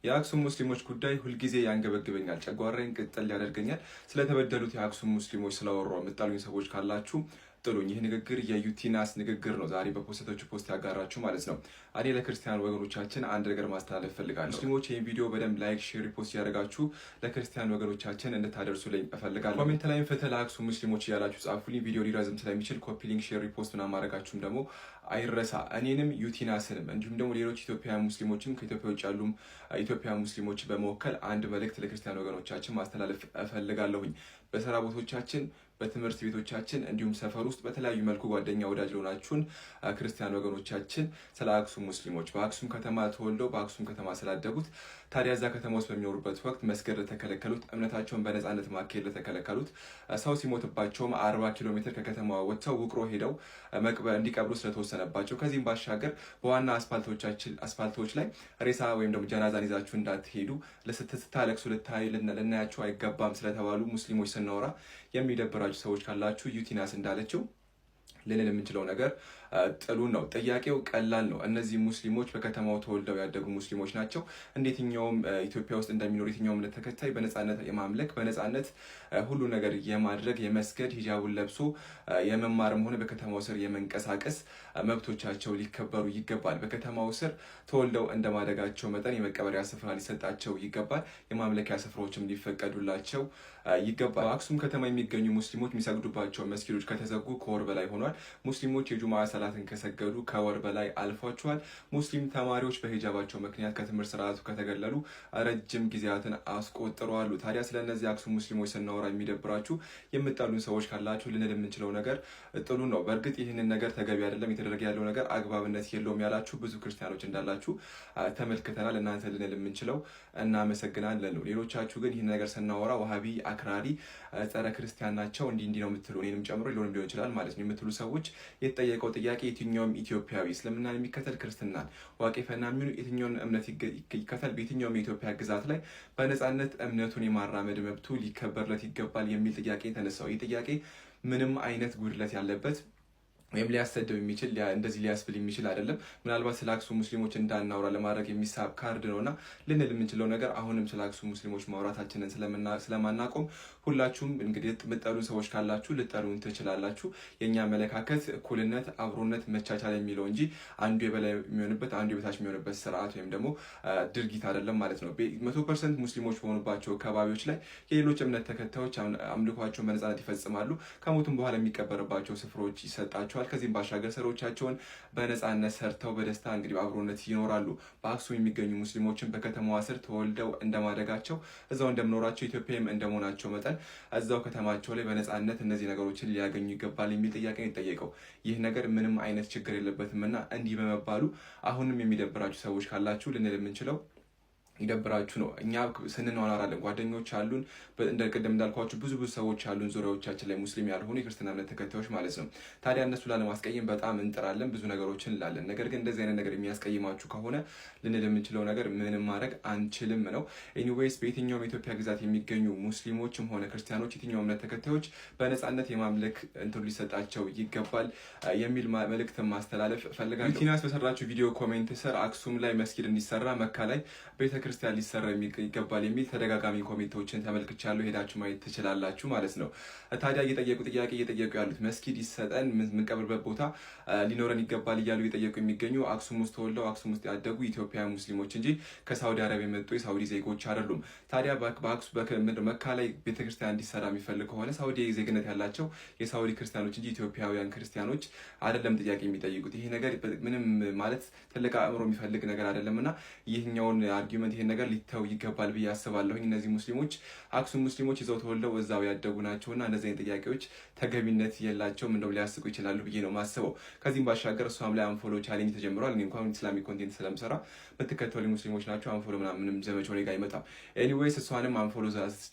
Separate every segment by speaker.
Speaker 1: የአክሱም ሙስሊሞች ጉዳይ ሁልጊዜ ያንገበግበኛል፣ ጨጓራዬን ቅጥል ያደርገኛል። ስለተበደሉት የአክሱም ሙስሊሞች ስላወራው የምጣሉኝ ሰዎች ካላችሁ ጥሉኝ። ይህ ንግግር የዩቲናስ ንግግር ነው። ዛሬ በፖስተቶቹ ፖስት ያጋራችሁ ማለት ነው። እኔ ለክርስቲያን ወገኖቻችን አንድ ነገር ማስተላለፍ ፈልጋለሁ። ሙስሊሞች ይህን ቪዲዮ በደንብ ላይክ፣ ሼር፣ ሪፖስት ያደርጋችሁ ለክርስቲያን ወገኖቻችን እንድታደርሱልኝ እፈልጋለሁ። ኮሜንት ላይም ፍትህ ለአክሱም ሙስሊሞች እያላችሁ ጻፉልኝ። ቪዲዮ ሊረዝም ስለሚችል ኮፒ ሊንክ፣ ሼር፣ ሪፖስት ምናምን ማድረጋችሁም ደግሞ አይረሳ። እኔንም ዩቲናስንም እንዲሁም ደግሞ ሌሎች ኢትዮጵያውያን ሙስሊሞችም ከኢትዮጵያ ውጭ ያሉም ኢትዮጵያውያን ሙስሊሞች በመወከል አንድ መልእክት ለክርስቲያን ወገኖቻችን ማስተላለፍ እፈልጋለሁኝ። በስራ ቦታዎቻችን፣ በትምህርት ቤቶቻችን እንዲሁም ሰፈር ውስጥ በተለያዩ መልኩ ጓደኛ ወዳጅ ለሆናችሁን ክርስቲያን ወገኖቻችን ስለ አክሱም ሙስሊሞች በአክሱም ከተማ ተወልደው በአክሱም ከተማ ስላደጉት ታዲያ እዛ ከተማ ውስጥ በሚኖሩበት ወቅት መስገድ ለተከለከሉት፣ እምነታቸውን በነፃነት ማካሄድ ለተከለከሉት፣ ሰው ሲሞትባቸውም 40 ኪሎ ሜትር ከከተማዋ ወጥተው ውቅሮ ሄደው እንዲቀብሩ ስለተወሰነባቸው፣ ከዚህም ባሻገር በዋና አስፋልቶች ላይ ሬሳ ወይም ደግሞ ጀናዛን ይዛችሁ እንዳትሄዱ ስታለቅሱ ልናያቸው አይገባም ስለተባሉ ሙስሊሞች ስናወራ የሚደብራችሁ ሰዎች ካላችሁ ዩቲናስ እንዳለችው ልንል የምንችለው ነገር ጥሉን ነው። ጥያቄው ቀላል ነው። እነዚህ ሙስሊሞች በከተማው ተወልደው ያደጉ ሙስሊሞች ናቸው። እንደየትኛውም ኢትዮጵያ ውስጥ እንደሚኖር የትኛውም እምነት ተከታይ በነፃነት የማምለክ በነፃነት ሁሉ ነገር የማድረግ የመስገድ ሂጃቡን ለብሶ የመማርም ሆነ በከተማው ስር የመንቀሳቀስ መብቶቻቸው ሊከበሩ ይገባል። በከተማው ስር ተወልደው እንደማደጋቸው መጠን የመቀበሪያ ስፍራ ሊሰጣቸው ይገባል። የማምለኪያ ስፍራዎችም ሊፈቀዱላቸው ይገባል። በአክሱም ከተማ የሚገኙ ሙስሊሞች የሚሰግዱባቸው መስጊዶች ከተዘጉ ከወር በላይ ሆኗል። ሙስሊሞች የጁማ ሰላትን ከሰገዱ ከወር በላይ አልፏቸዋል። ሙስሊም ተማሪዎች በሂጃባቸው ምክንያት ከትምህርት ስርዓቱ ከተገለሉ ረጅም ጊዜያትን አስቆጥረዋል። ታዲያ ስለነዚህ አክሱም ሙስሊሞች ስናወራ የሚደብራችሁ የምጣሉን ሰዎች ካላችሁ ልንል የምንችለው ነገር ጥሉ ነው። በእርግጥ ይህንን ነገር ተገቢ አይደለም፣ የተደረገ ያለው ነገር አግባብነት የለውም ያላችሁ ብዙ ክርስቲያኖች እንዳላችሁ ተመልክተናል። እናንተ ልንል የምንችለው እናመሰግናለን ነው። ሌሎቻችሁ ግን ይህን ነገር ስናወራ ዋሃቢ፣ አክራሪ፣ ጸረ ክርስቲያን ናቸው እንዲህ ነው የምትሉ እኔንም ጨምሮ ሊሆን ይችላል ማለት ነው የምትሉ ሰዎች የተጠየቀው ጥያቄ የትኛውም ኢትዮጵያዊ እስልምናን የሚከተል ክርስትናን ዋቄ ፈና የሚሆኑ የትኛውን እምነት ይከተል በየትኛውም የኢትዮጵያ ግዛት ላይ በነፃነት እምነቱን የማራመድ መብቱ ሊከበርለት ይገባል የሚል ጥያቄ ተነሳው። ይህ ጥያቄ ምንም አይነት ጉድለት ያለበት ወይም ሊያሰደው የሚችል እንደዚህ ሊያስብል የሚችል አይደለም። ምናልባት ስለ አክሱም ሙስሊሞች እንዳናወራ ለማድረግ የሚሳብ ካርድ ነውና ልንል የምንችለው ነገር አሁንም ስለ አክሱም ሙስሊሞች ማውራታችንን ስለማናቆም ሁላችሁም እንግዲህ የምትጠሉን ሰዎች ካላችሁ ልጠሉን ትችላላችሁ። የኛ አመለካከት እኩልነት፣ አብሮነት፣ መቻቻል የሚለው እንጂ አንዱ የበላይ የሚሆንበት አንዱ የበታች የሚሆንበት ስርዓት ወይም ደግሞ ድርጊት አይደለም ማለት ነው። 100% ሙስሊሞች በሆኑባቸው አካባቢዎች ላይ የሌሎች እምነት ተከታዮች አምልኳቸውን በነፃነት ይፈጽማሉ። ከሞቱም በኋላ የሚቀበርባቸው ስፍራዎች ይሰጣቸዋል። ከዚህም ባሻገር ስራዎቻቸውን በነፃነት ሰርተው በደስታ እንግዲህ በአብሮነት ይኖራሉ። በአክሱም የሚገኙ ሙስሊሞችን በከተማዋ ስር ተወልደው እንደማደጋቸው እዛው እንደምኖራቸው ኢትዮጵያም እንደመሆናቸው መጠን እዛው ከተማቸው ላይ በነፃነት እነዚህ ነገሮችን ሊያገኙ ይገባል የሚል ጥያቄ ነው የጠየቀው። ይህ ነገር ምንም አይነት ችግር የለበትም እና እንዲህ በመባሉ አሁንም የሚደብራችሁ ሰዎች ካላችሁ ልንል የምንችለው ይደብራችሁ ነው። እኛ ስንኗኗራለን፣ ጓደኞች አሉን፣ እንደ ቅድም እንዳልኳችሁ ብዙ ሰዎች አሉን ዙሪያዎቻችን ላይ ሙስሊም ያልሆኑ የክርስትና እምነት ተከታዮች ማለት ነው። ታዲያ እነሱ ላለማስቀየም በጣም እንጥራለን፣ ብዙ ነገሮችን እንላለን። ነገር ግን እንደዚህ አይነት ነገር የሚያስቀይማችሁ ከሆነ ልንል የምንችለው ነገር ምንም ማድረግ አንችልም ነው። ኤኒዌይስ በየትኛውም የኢትዮጵያ ግዛት የሚገኙ ሙስሊሞችም ሆነ ክርስቲያኖች የትኛውም እምነት ተከታዮች በነፃነት የማምለክ እንትኑ ሊሰጣቸው ይገባል የሚል መልእክት ማስተላለፍ ፈልጋለሁ። ዩቲናስ በሰራችሁ ቪዲዮ ኮሜንት ስር አክሱም ላይ መስጊድ እንዲሰራ፣ መካ ላይ ክርስቲያን ሊሰራ ይገባል የሚል ተደጋጋሚ ኮሜንቶችን ተመልክቻለሁ። ሄዳችሁ ማየት ትችላላችሁ ማለት ነው። ታዲያ እየጠየቁ ያሉት መስጊድ ይሰጠን፣ የምንቀብርበት ቦታ ሊኖረን ይገባል እያሉ እየጠየቁ የሚገኙ አክሱም ውስጥ ተወልደው አክሱም ውስጥ ያደጉ ኢትዮጵያውያን ሙስሊሞች እንጂ ከሳውዲ አረቢያ የመጡ የሳውዲ ዜጎች አይደሉም። ታዲያ መካ ላይ ቤተክርስቲያን እንዲሰራ የሚፈልግ ከሆነ ሳውዲ ዜግነት ያላቸው የሳውዲ ክርስቲያኖች እንጂ ኢትዮጵያውያን ክርስቲያኖች አይደለም ጥያቄ የሚጠይቁት። ይሄ ነገር ምንም ማለት ትልቅ አእምሮ የሚፈልግ ነገር አይደለም እና ይህኛውን አርጊመንት ይሄን ነገር ሊተው ይገባል ብዬ አስባለሁኝ። እነዚህ ሙስሊሞች አክሱም ሙስሊሞች ይዘው ተወልደው እዛው ያደጉ ናቸውና እነዚህ አይነት ጥያቄዎች ተገቢነት የላቸውም፣ እንደው ሊያስቁ ይችላሉ ብዬ ነው ማስበው። ከዚህም ባሻገር እሷም ላይ አንፎሎ ቻሌንጅ ተጀምሯል። እኔ እንኳን ኢስላሚክ ኮንቴንት ስለምሰራ የምትከተሉ ሙስሊሞች ናቸው አንፎሎ ምንም ዘመቻው ላይ ጋር አይመጣም። ኤኒዌይስ እሷንም አንፎሎ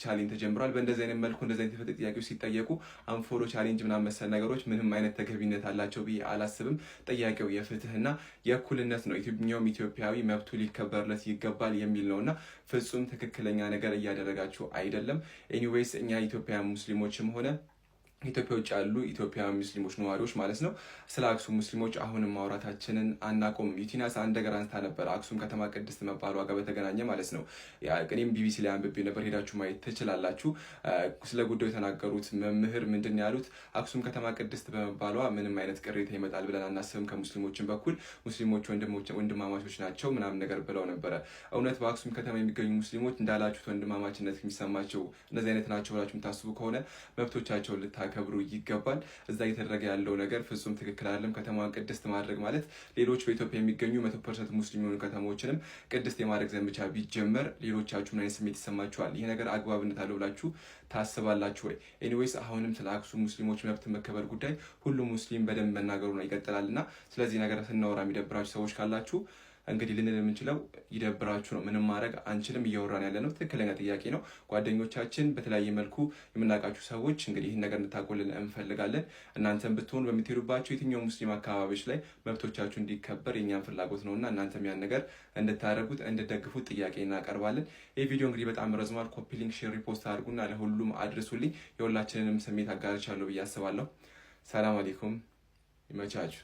Speaker 1: ቻሌንጅ ተጀምሯል። በእንደዚህ አይነት መልኩ እንደዚህ አይነት ጥያቄዎች ሲጠየቁ አንፎሎ ቻሌንጅ ምናምን መሰል ነገሮች ምንም አይነት ተገቢነት አላቸው ብዬ አላስብም። ጥያቄው የፍትህና የእኩልነት ነው። የትኛውም ኢትዮጵያዊ መብቱ ሊከበርለት ይገባል የሚል ነውና ፍጹም ትክክለኛ ነገር እያደረጋችሁ አይደለም። ኤኒዌይስ እኛ ኢትዮጵያውያን ሙስሊሞችም ሆነ ኢትዮጵያ ውጭ ያሉ ኢትዮጵያውያን ሙስሊሞች ነዋሪዎች ማለት ነው ስለ አክሱም ሙስሊሞች አሁንም ማውራታችንን አናቆም። ዩቲናስ አንድ ነገር አንስታ ነበር፣ አክሱም ከተማ ቅድስት መባሏ ጋር በተገናኘ ማለት ነው። እኔም ቢቢሲ ላይ አንብቤ ነበር፣ ሄዳችሁ ማየት ትችላላችሁ። ስለ ጉዳዩ የተናገሩት መምህር ምንድን ያሉት፣ አክሱም ከተማ ቅድስት በመባሏ ምንም አይነት ቅሬታ ይመጣል ብለን አናስብም፣ ከሙስሊሞችን በኩል ሙስሊሞች ወንድማማቾች ናቸው ምናምን ነገር ብለው ነበረ። እውነት በአክሱም ከተማ የሚገኙ ሙስሊሞች እንዳላችሁት ወንድማማችነት የሚሰማቸው እነዚህ አይነት ናቸው ብላችሁ የምታስቡ ከሆነ መብቶቻቸውን ልታከብሩ ይገባል። እዛ እየተደረገ ያለው ነገር ፍጹም ትክክል አይደለም። ከተማዋን ቅድስት ማድረግ ማለት ሌሎች በኢትዮጵያ የሚገኙ 100% ሙስሊም የሆኑ ከተሞችንም ቅድስት የማድረግ ዘመቻ ቢጀመር ሌሎቻችሁ ምን አይነት ስሜት ይሰማችኋል? ይሄ ነገር አግባብነት አለው ብላችሁ ታስባላችሁ ወይ? ኤኒዌይስ አሁንም ስለ አክሱም ሙስሊሞች መብት መከበር ጉዳይ ሁሉም ሙስሊም በደንብ መናገሩ ነው ይቀጥላልና ስለዚህ ነገር ስናወራ የሚደብራችሁ ሰዎች ካላችሁ እንግዲህ ልንል የምንችለው ይደብራችሁ ነው። ምንም ማድረግ አንችልም። እያወራን ያለ ነው ትክክለኛ ጥያቄ ነው። ጓደኞቻችን በተለያየ መልኩ የምናውቃችሁ ሰዎች እንግዲህ ይህን ነገር እንድታቆልን እንፈልጋለን። እናንተም ብትሆኑ በምትሄዱባቸው የትኛው ሙስሊም አካባቢዎች ላይ መብቶቻችሁ እንዲከበር የኛን ፍላጎት ነውና እናንተም ያን ነገር እንድታደርጉት እንድደግፉት ጥያቄ እናቀርባለን። ይህ ቪዲዮ እንግዲህ በጣም ረዝሟል። ኮፒ ሊንክ፣ ሼር፣ ሪፖስት አድርጉና ለሁሉም አድርሱልኝ። የሁላችንንም ስሜት አጋርቻለሁ ብዬ አስባለሁ። ሰላም አለይኩም። ይመቻችሁ።